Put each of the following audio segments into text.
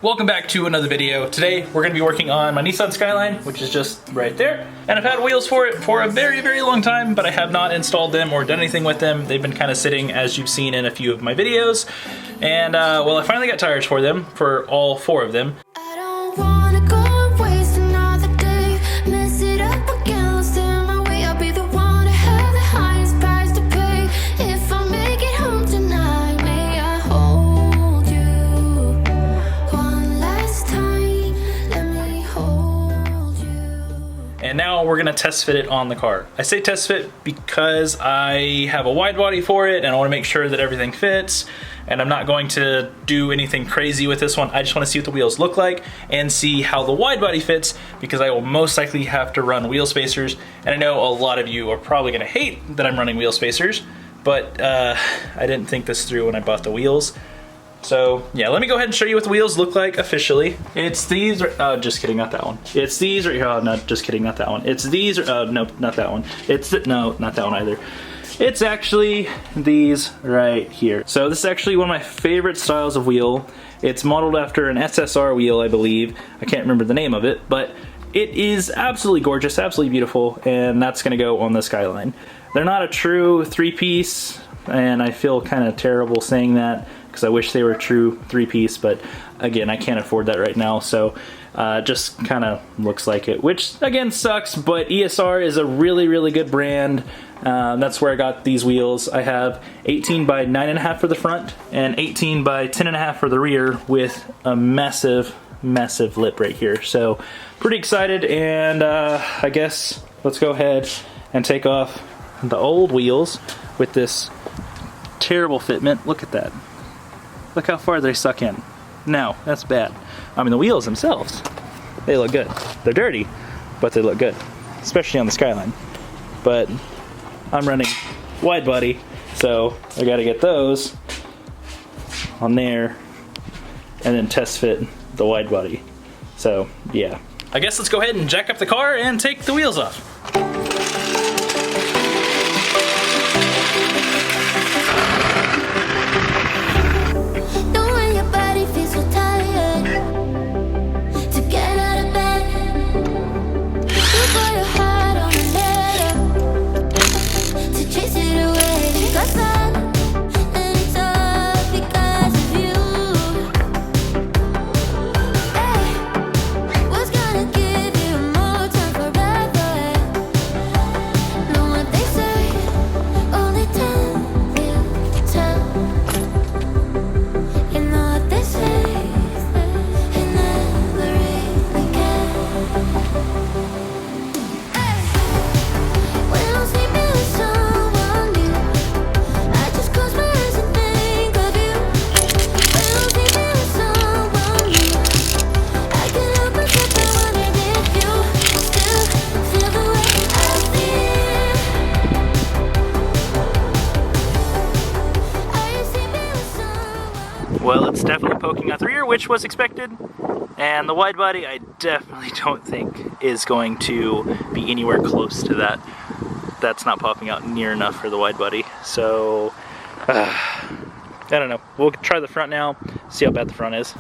Welcome back to another video. Today we're going to be working on my Nissan Skyline, which is just right there. And I've had wheels for it for a very, very long time, but I have not installed them or done anything with them. They've been kind of sitting, as you've seen in a few of my videos. And well, I finally got tires for them, for all 4 of them. And now we're gonna test fit it on the car. I say test fit because I have a wide body for it and I wanna make sure that everything fits, and I'm not going to do anything crazy with this one. I just wanna see what the wheels look like and see how the wide body fits, because I will most likely have to run wheel spacers. And I know a lot of you are probably gonna hate that I'm running wheel spacers, but I didn't think this through when I bought the wheels. So yeah, let me go ahead and show you what the wheels look like officially. It's these, oh, just kidding, not that one. It's these right here, oh, no, just kidding, not that one. It's these, no, not that one. No, not that one either. It's actually these right here. So this is actually one of my favorite styles of wheel. It's modeled after an SSR wheel, I believe. I can't remember the name of it, but it is absolutely gorgeous, absolutely beautiful, and that's gonna go on the Skyline. They're not a true 3-piece, and I feel kind of terrible saying that, because I wish they were a true 3-piece, but again, I can't afford that right now, so just kind of looks like it, which again sucks, but ESR is a really, really good brand. That's where I got these wheels. I have 18 by 9.5 for the front and 18 by 10.5 for the rear, with a massive, massive lip right here. So pretty excited, and I guess let's go ahead and take off the old wheels with this terrible fitment. Look at that. Look how far they suck in. No, that's bad. I mean, the wheels themselves, they look good. They're dirty, but they look good, especially on the Skyline. But I'm running wide body, so I gotta get those on there and then test fit the wide body. So yeah, I guess let's go ahead and jack up the car and take the wheels off. Well, it's definitely poking out the rear, which was expected, and the wide body I definitely don't think is going to be anywhere close to that. That's not popping out near enough for the wide body, so I don't know. We'll try the front now, see how bad the front is.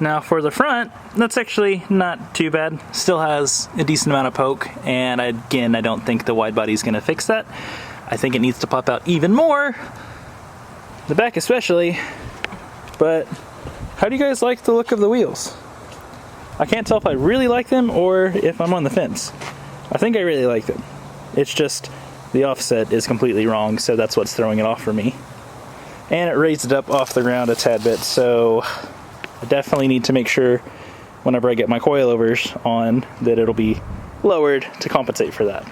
Now for the front, that's actually not too bad. Still has a decent amount of poke, and again, I don't think the wide body is going to fix that. I think it needs to pop out even more, the back especially. But how do you guys like the look of the wheels? I can't tell if I really like them or if I'm on the fence. I think I really like them. It's just the offset is completely wrong, so that's what's throwing it off for me. And it raised it up off the ground a tad bit, so I definitely need to make sure whenever I get my coilovers on that it'll be lowered to compensate for that.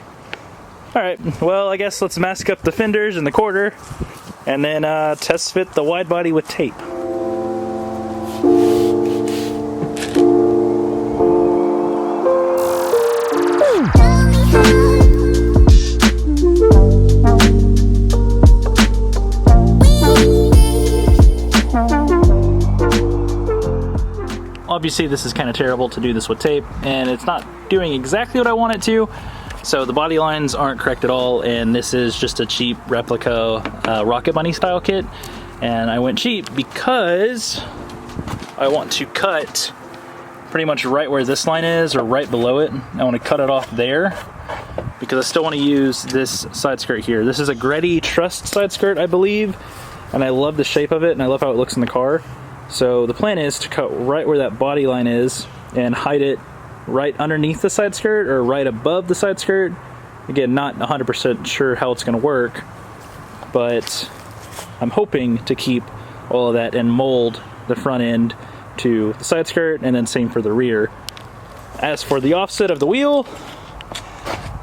Alright, well, I guess let's mask up the fenders and the quarter and then test fit the wide body with tape. Obviously this is kind of terrible to do this with tape, and it's not doing exactly what I want it to. So the body lines aren't correct at all, and this is just a cheap replica Rocket Bunny style kit. And I went cheap because I want to cut pretty much right where this line is, or right below it. I want to cut it off there because I still want to use this side skirt here. This is a Greddy Trust side skirt, I believe, and I love the shape of it, and I love how it looks in the car. So the plan is to cut right where that body line is and hide it right underneath the side skirt or right above the side skirt. Again, not 100% sure how it's going to work, but I'm hoping to keep all of that and mold the front end to the side skirt, and then same for the rear. As for the offset of the wheel,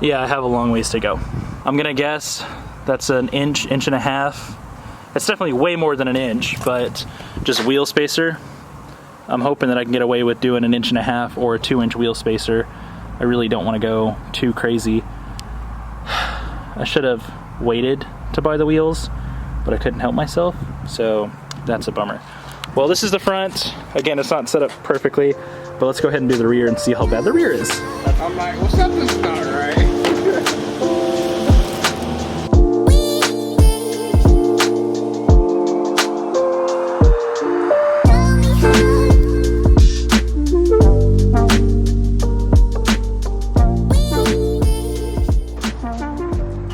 yeah, I have a long ways to go. I'm gonna guess that's an inch, inch and a half. It's definitely way more than an inch, but just wheel spacer. I'm hoping that I can get away with doing an inch and a half or a 2-inch wheel spacer. I really don't want to go too crazy. I should have waited to buy the wheels, but I couldn't help myself, so that's a bummer. Well, this is the front. Again, it's not set up perfectly, but let's go ahead and do the rear and see how bad the rear is. I'm like, well, something's not right.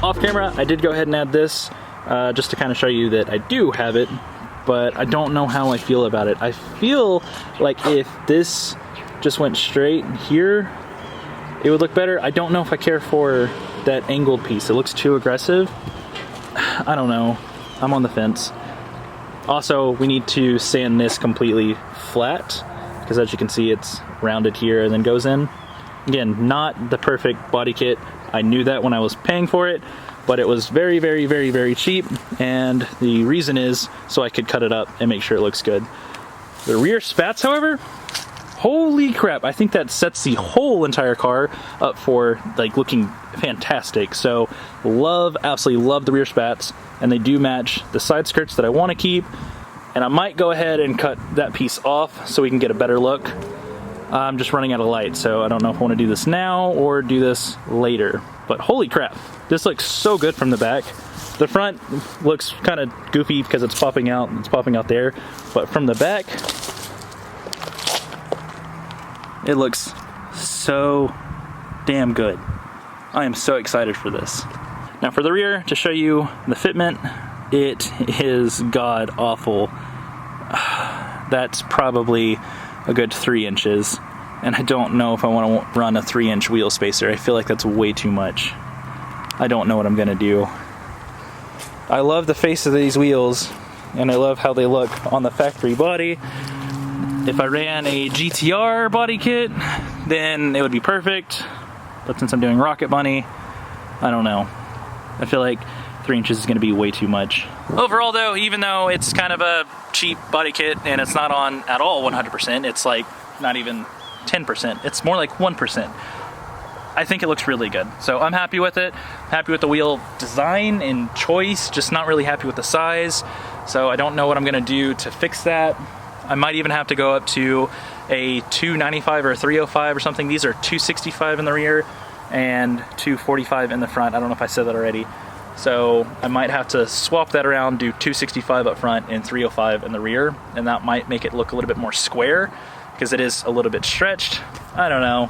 Off camera, I did go ahead and add this just to kind of show you that I do have it, but I don't know how I feel about it. I feel like if this just went straight here, it would look better. I don't know if I care for that angled piece. It looks too aggressive. I don't know. I'm on the fence. Also, we need to sand this completely flat because as you can see, it's rounded here and then goes in. Again, not the perfect body kit. I knew that when I was paying for it, but it was very, very, very, very cheap, and the reason is so I could cut it up and make sure it looks good. The rear spats, however, holy crap, I think that sets the whole entire car up for like looking fantastic. So love, absolutely love the rear spats, and they do match the side skirts that I want to keep, and I might go ahead and cut that piece off so we can get a better look. I'm just running out of light, so I don't know if I want to do this now or do this later. But holy crap, this looks so good from the back. The front looks kind of goofy because it's popping out there, but from the back, it looks so damn good. I am so excited for this. Now for the rear, to show you the fitment, it is god awful. That's probably a good 3 inches, and I don't know if I want to run a 3-inch wheel spacer. I feel like that's way too much. I don't know what I'm gonna do. I love the face of these wheels, and I love how they look on the factory body. If I ran a GTR body kit, then it would be perfect, but since I'm doing Rocket Bunny, I don't know. I feel like 3 inches is gonna be way too much. Overall though, even though it's kind of a cheap body kit and it's not on at all 100%, it's like not even 10%, it's more like 1%. I think it looks really good. So I'm happy with it. Happy with the wheel design and choice, just not really happy with the size. So I don't know what I'm gonna do to fix that. I might even have to go up to a 295 or a 305 or something. These are 265 in the rear and 245 in the front. I don't know if I said that already. So I might have to swap that around, do 265 up front and 305 in the rear, and that might make it look a little bit more square because it is a little bit stretched. I don't know.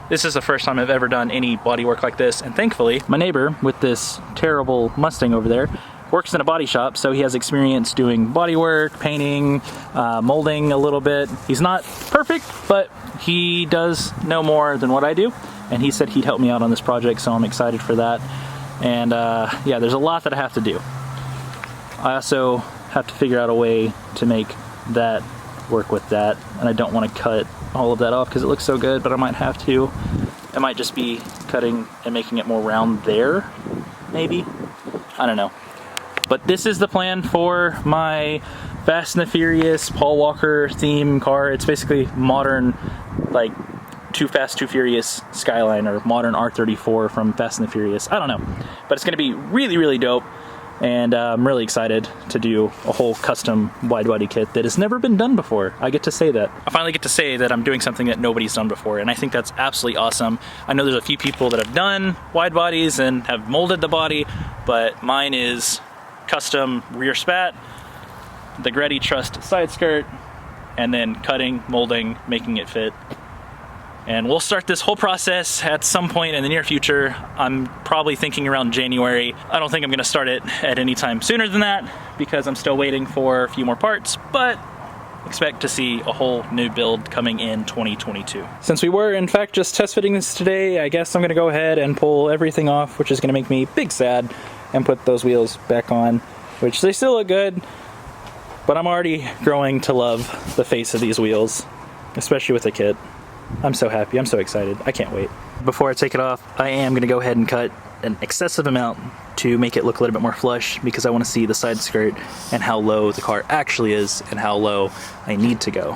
This is the first time I've ever done any body work like this, and thankfully my neighbor with this terrible Mustang over there works in a body shop, so he has experience doing body work, painting, molding a little bit. He's not perfect, but he does know more than what I do, and he said he'd help me out on this project, so I'm excited for that. And yeah, there's a lot that I have to do. I also have to figure out a way to make that work with that, and I don't want to cut all of that off because it looks so good, but I might have to. It might just be cutting and making it more round there, maybe. I don't know. But this is the plan for my Fast and the Furious Paul Walker theme car. It's basically modern, like, Too Fast, Too Furious Skyline, or modern R34 from Fast and the Furious. I don't know. But it's gonna be really, really dope. And I'm really excited to do a whole custom wide body kit that has never been done before. I get to say that. I finally get to say that I'm doing something that nobody's done before, and I think that's absolutely awesome. I know there's a few people that have done wide bodies and have molded the body, but mine is custom rear spat, the Greddy Trust side skirt, and then cutting, molding, making it fit. And we'll start this whole process at some point in the near future. I'm probably thinking around January. I don't think I'm gonna start it at any time sooner than that because I'm still waiting for a few more parts, but expect to see a whole new build coming in 2022. Since we were in fact just test fitting this today, I guess I'm gonna go ahead and pull everything off, which is gonna make me big sad, and put those wheels back on, which they still look good, but I'm already growing to love the face of these wheels, especially with the kit. I'm so happy, I'm so excited, I can't wait. Before I take it off, I am gonna go ahead and cut an excessive amount to make it look a little bit more flush because I wanna see the side skirt and how low the car actually is and how low I need to go.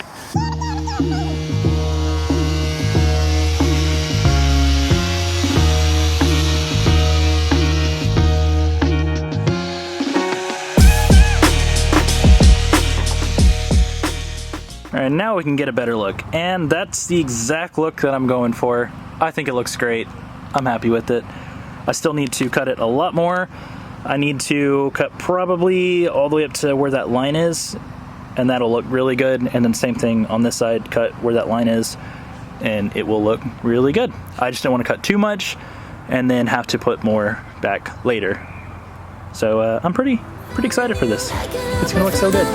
Alright, now we can get a better look, and that's the exact look that I'm going for. I think it looks great. I'm happy with it. I still need to cut it a lot more. I need to cut probably all the way up to where that line is, and that'll look really good. And then same thing on this side, cut where that line is, and it will look really good. I just don't want to cut too much and then have to put more back later. So I'm pretty excited for this. It's gonna look so good.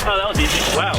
Oh, that was easy. Wow.